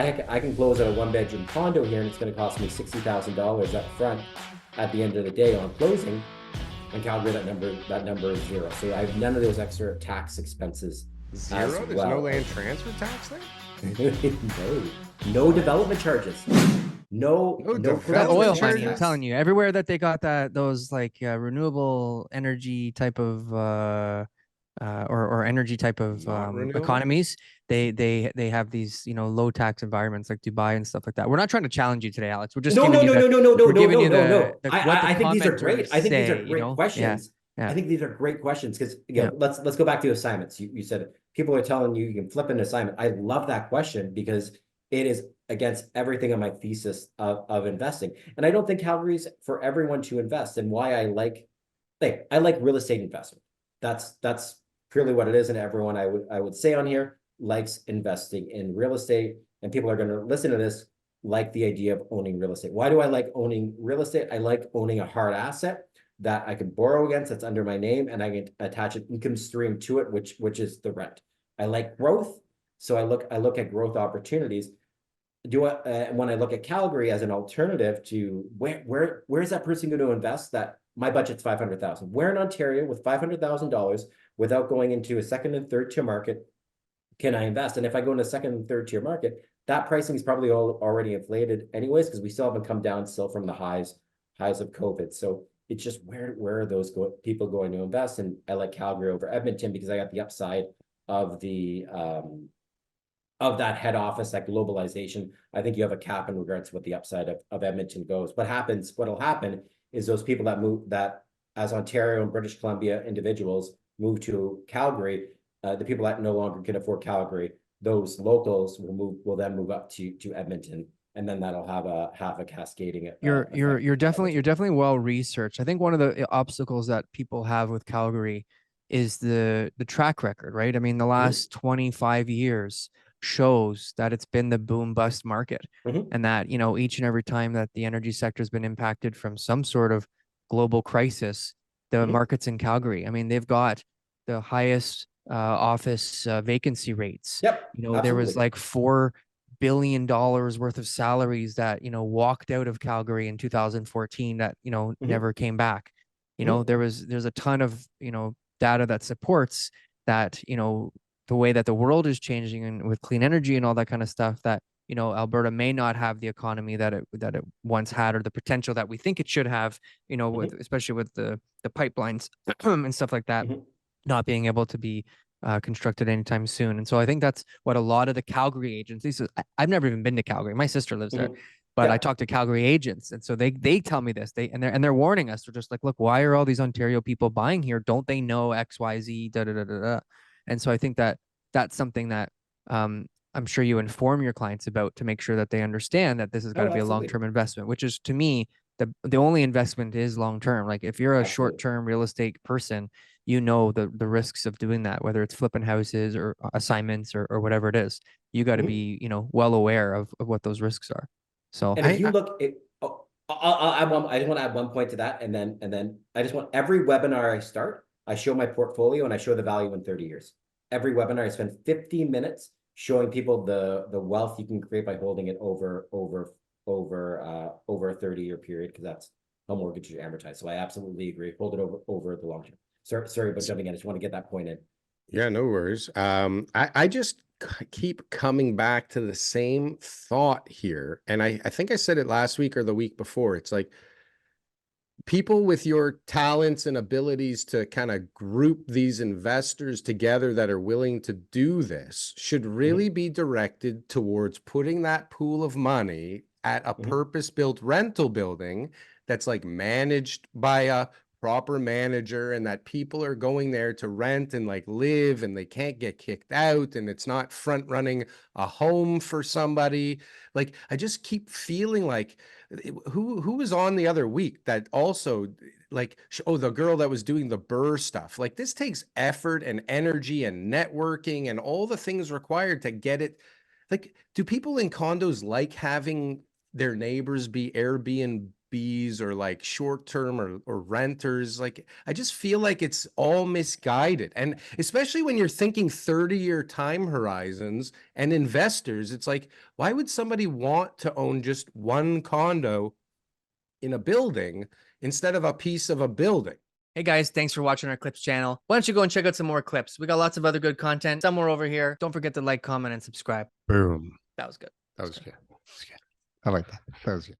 I can close at a 1-bedroom condo here, and it's going to cost me $60,000 up front at the end of the day on closing. In Calgary, that number is zero. So I have none of those extra tax expenses. Zero? There's no land transfer tax there? No development charges. No that oil mining. I'm telling you, everywhere that they got those like renewable energy type of or energy type of economies, they have these, you know, low tax environments like Dubai and stuff like that. We're not trying to challenge you today, Alex. We're just no. The I think these are great. I think these are great questions. Yeah. I think these are great questions because let's go back to assignments. You said people are telling you can flip an assignment. I love that question because it is against everything on my thesis of investing. And I don't think Calgary's for everyone to invest. And why I like real estate investment. That's purely what it is. And everyone I would say on here likes investing in real estate. And people are going to listen to this like the idea of owning real estate. Why do I like owning real estate? I like owning a hard asset that I can borrow against, that's under my name, and I can attach an income stream to it, which is the rent. I like growth, so I look at growth opportunities. When I look at Calgary as an alternative to where is that person going to invest? That my budget's $500,000. Where in Ontario with $500,000 without going into a second and third tier market can I invest? And if I go into a second and third tier market, that pricing is probably already inflated anyways, because we still haven't come down still from the highs of COVID. So it's just where are those people going to invest? And I like Calgary over Edmonton because I got the upside of the of that head office, that globalization. I think you have a cap in regards to what the upside of Edmonton goes. What'll happen is those people that as Ontario and British Columbia individuals move to Calgary, the people that no longer can afford Calgary, those locals will then move up to Edmonton. And then that'll have a cascading. You're definitely well researched. I think one of the obstacles that people have with Calgary is the track record, right? I mean, the last 25 years shows that it's been the boom bust market, and that, you know, each and every time that the energy sector has been impacted from some sort of global crisis, the markets in Calgary, I mean, they've got the highest office vacancy rates. Yep, you know, there was like $4 billion worth of salaries that, you know, walked out of Calgary in 2014 that, you know, never came back. You know, there's a ton of, you know, data that supports that, you know, the way that the world is changing and with clean energy and all that kind of stuff, that, you know, Alberta may not have the economy that it once had, or the potential that we think it should have, you know, with especially with the pipelines and stuff like that, not being able to be constructed anytime soon. And so I think that's what a lot of the Calgary agents, I've never even been to Calgary. My sister lives there, but I talk to Calgary agents, and so they tell me this. They're warning us. They're just like, look, why are all these Ontario people buying here? Don't they know XYZ? Da da da da da. And so I think that that's something that I'm sure you inform your clients about, to make sure that they understand that this has got to be a long-term investment, which is, to me, the only investment is long-term. Like if you're a short-term real estate person, you know the risks of doing that, whether it's flipping houses or assignments or whatever it is. You got to be, you know, well aware of what those risks are. So, and if you look, I just want to add one point to that, and then I just want, every webinar I start, I show my portfolio and I show the value in 30 years. Every webinar, I spend 15 minutes showing people the wealth you can create by holding it over a 30-year period, because that's how mortgages are amortized. So I absolutely agree. Hold it over the long term. Sorry about jumping in. I just want to get that point in. Yeah, no worries. I just keep coming back to the same thought here. And I think I said it last week or the week before. It's like, people with your talents and abilities to kind of group these investors together that are willing to do this should really be directed towards putting that pool of money at a purpose-built rental building that's like managed by a proper manager, and that people are going there to rent and like live, and they can't get kicked out, and it's not front running a home for somebody. Like, I just keep feeling like, who was on the other week that also, like, the girl that was doing the BRRRR stuff, like, this takes effort and energy and networking and all the things required to get it. Like, do people in condos like having their neighbors be Airbnb Bs or like short-term or renters. Like, I just feel like it's all misguided. And especially when you're thinking 30-year time horizons and investors, it's like, why would somebody want to own just one condo in a building instead of a piece of a building? Hey guys, thanks for watching our clips channel. Why don't you go and check out some more clips? We got lots of other good content somewhere over here. Don't forget to like, comment, and subscribe. Boom. That was good. That was good. I like that. That was good.